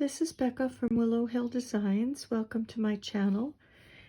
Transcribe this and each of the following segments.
This is Becca from Willow Hill Designs. Welcome to my channel.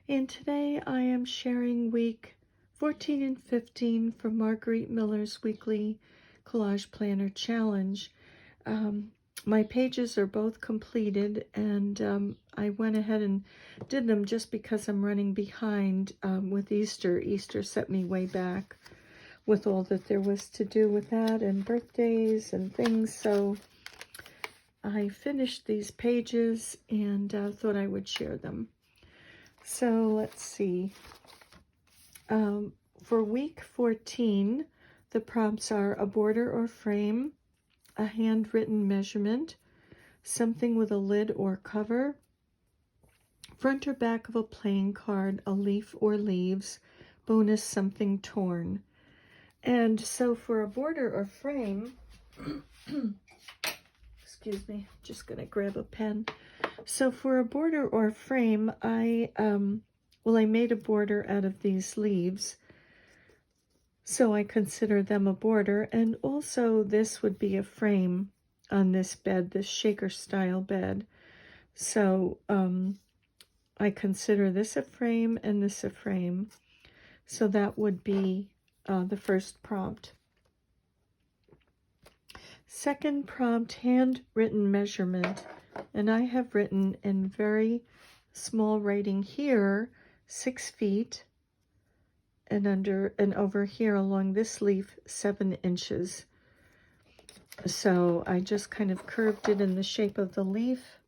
And today I am sharing week 14 and 15 from Marguerite Miller's weekly collage planner challenge. My pages are both completed, and I went ahead and did them just because I'm running behind with Easter. Easter set me way back with all that there was to do with that and birthdays and things. So I finished these pages and thought I would share them. So let's see. For week 14, the prompts are a border or frame, a handwritten measurement, something with a lid or cover, front or back of a playing card, a leaf or leaves, bonus something torn. And so for a border or frame, excuse me, just gonna grab a pen. So for a border or frame, I made a border out of these leaves, so I consider them a border. And also this would be a frame on this bed, this shaker style bed. So I consider this a frame and this a frame. So that would be the first prompt. Second prompt, handwritten measurement. And I have written in very small writing here, 6 feet, and under and over here along this leaf, 7 inches. So I just kind of curved it in the shape of the leaf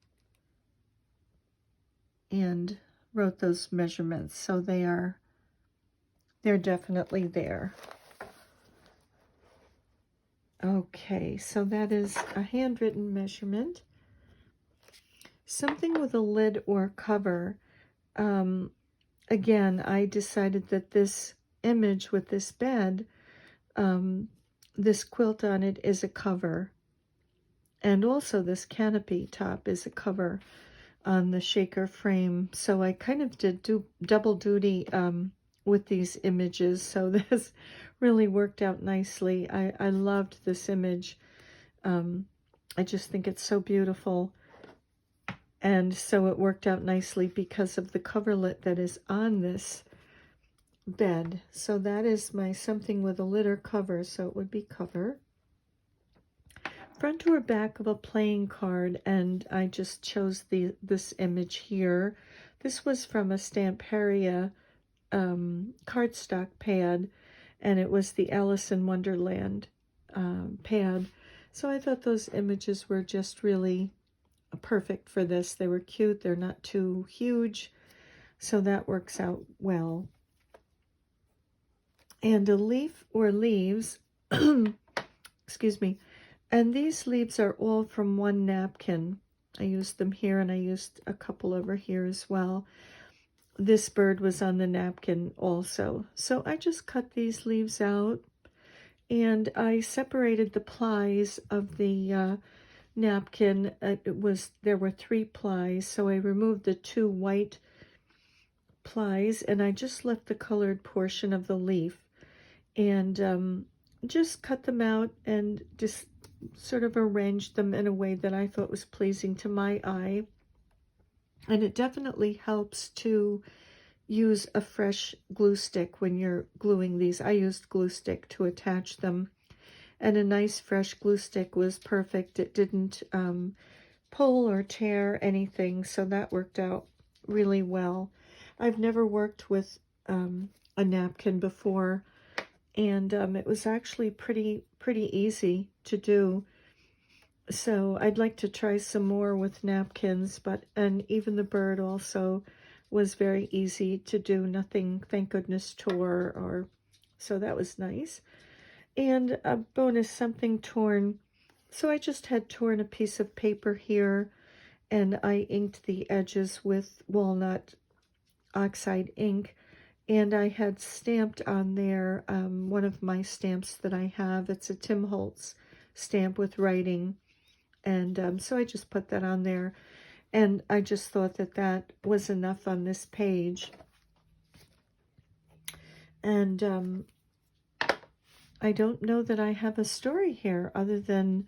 and wrote those measurements. So they're definitely there. Okay, so that is a handwritten measurement. Something with a lid or cover. Again, I decided that this image with this bed, this quilt on it is a cover. And also this canopy top is a cover on the shaker frame. So I kind of did double duty with these images. So this really worked out nicely. I loved this image. I just think it's so beautiful. And so it worked out nicely because of the coverlet that is on this bed. So that is my something with a lid or cover, so it would be cover. Front or back of a playing card, and I just chose this image here. This was from a Stamperia cardstock pad, and it was the Alice in Wonderland pad. So I thought those images were just really perfect for this. They were cute. They're not too huge, so that works out well. And a leaf or leaves, excuse me, and these leaves are all from one napkin. I used them here, and I used a couple over here as well. This bird was on the napkin also. So I just cut these leaves out, and I separated the plies of the napkin. There were 3 plies, so I removed the 2 white plies, and I just left the colored portion of the leaf, and just cut them out and just sort of arranged them in a way that I thought was pleasing to my eye. And it definitely helps to use a fresh glue stick when you're gluing these. I used glue stick to attach them, and a nice fresh glue stick was perfect. It didn't pull or tear anything, so that worked out really well. I've never worked with a napkin before, and it was actually pretty easy to do. So I'd like to try some more with napkins, and even the bird also was very easy to do. Nothing, thank goodness, tore, or so that was nice. And a bonus, something torn. So I just had torn a piece of paper here, and I inked the edges with walnut oxide ink, and I had stamped on there one of my stamps that I have. It's a Tim Holtz stamp with writing, and so I just put that on there, and I just thought that that was enough on this page. And I don't know that I have a story here other than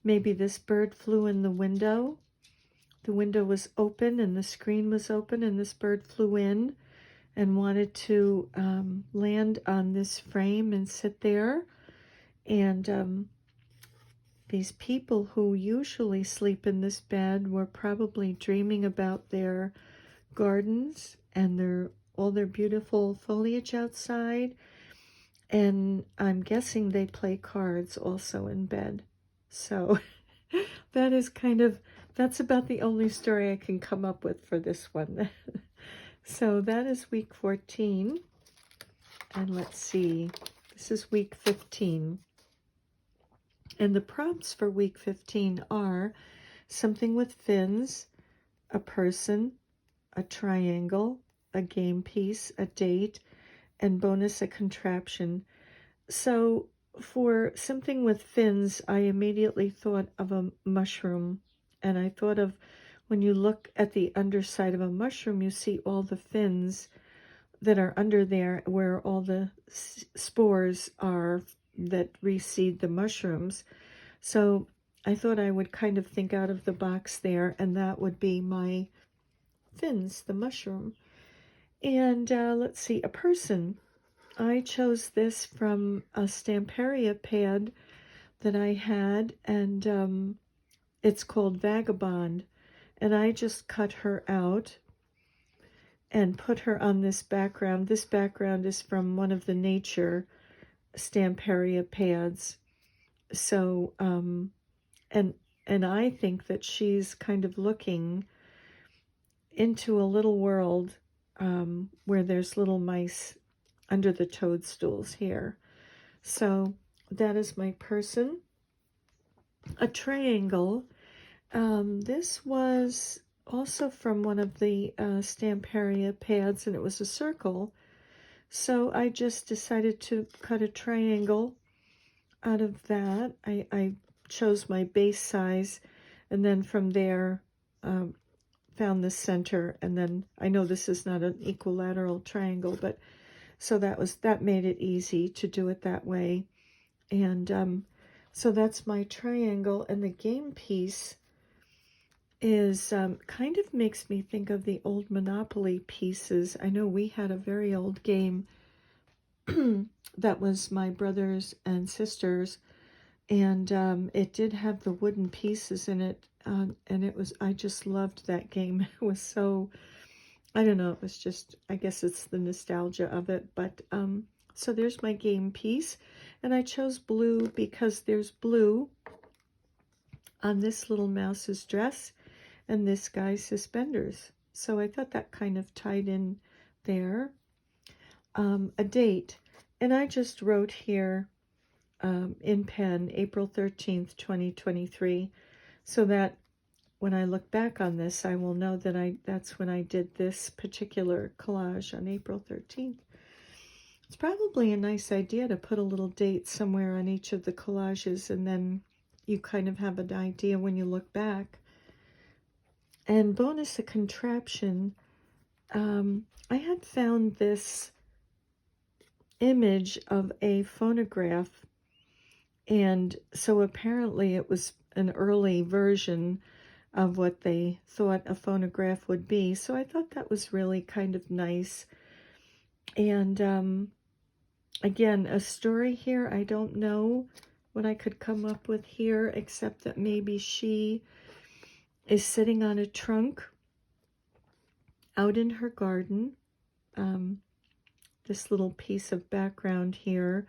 maybe this bird flew in the window the window was open and the screen was open, and this bird flew in and wanted to land on this frame and sit there. And these people who usually sleep in this bed were probably dreaming about their gardens and all their beautiful foliage outside. And I'm guessing they play cards also in bed. So that's about the only story I can come up with for this one. So that is week 14. And let's see, this is week 15. And the prompts for week 15 are something with fins, a person, a triangle, a game piece, a date, and bonus a contraption. So for something with fins, I immediately thought of a mushroom. And I thought of when you look at the underside of a mushroom, you see all the fins that are under there where all the spores are that reseed the mushrooms. So I thought I would kind of think out of the box there, and that would be my fins, the mushroom. And let's see, a person. I chose this from a Stamperia pad that I had, and it's called Vagabond. And I just cut her out and put her on this background. This background is from one of the Nature Stamperia pads. So, and I think that she's kind of looking into a little world where there's little mice under the toadstools here. So that is my person. A triangle. This was also from one of the Stamperia pads, and it was a circle. So I just decided to cut a triangle out of that. I chose my base size, and then from there found the center, and then I know this is not an equilateral triangle, but so that made it easy to do it that way. And so that's my triangle, and the game piece is kind of makes me think of the old Monopoly pieces. I know we had a very old game that was my brothers and sisters, and it did have the wooden pieces in it, and I just loved that game. It was so, I don't know, it was just, I guess it's the nostalgia of it. But so there's my game piece, and I chose blue because there's blue on this little mouse's dress and this guy's suspenders. So I thought that kind of tied in there. A date, and I just wrote here in pen, April 13th, 2023, so that when I look back on this, I will know that that's when I did this particular collage on April 13th. It's probably a nice idea to put a little date somewhere on each of the collages, and then you kind of have an idea when you look back. And bonus a contraption. I had found this image of a phonograph, and so apparently it was an early version of what they thought a phonograph would be. So I thought that was really kind of nice. And again, a story here. I don't know what I could come up with here, except that maybe she is sitting on a trunk out in her garden. This little piece of background here,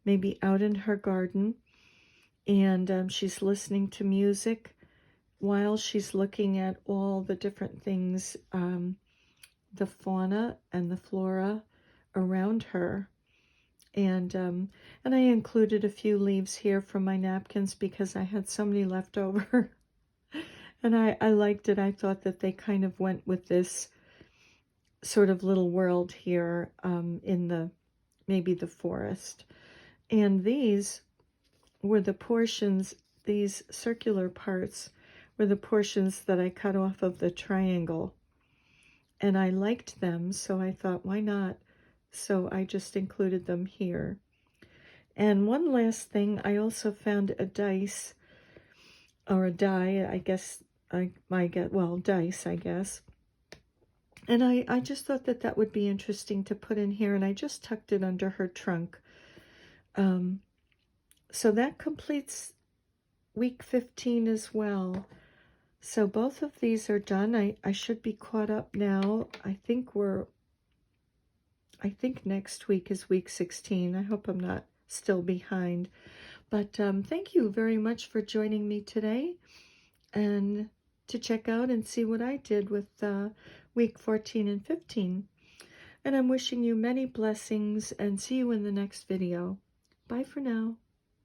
maybe out in her garden, and she's listening to music while she's looking at all the different things, the fauna and the flora around her. And I included a few leaves here from my napkins because I had so many left over. And I liked it. I thought that they kind of went with this sort of little world here in maybe the forest. And these were the portions, these circular parts were the portions that I cut off of the triangle. And I liked them, so I thought, why not? So I just included them here. And one last thing, I also found a dice, or a die, I guess I get, well, dice, I guess. And I just thought that that would be interesting to put in here, and I just tucked it under her trunk. So that completes week 15 as well. So both of these are done. I should be caught up now. I think next week is week 16. I hope I'm not still behind. But thank you very much for joining me today and to check out and see what I did with week 14 and 15. And I'm wishing you many blessings and see you in the next video. Bye for now.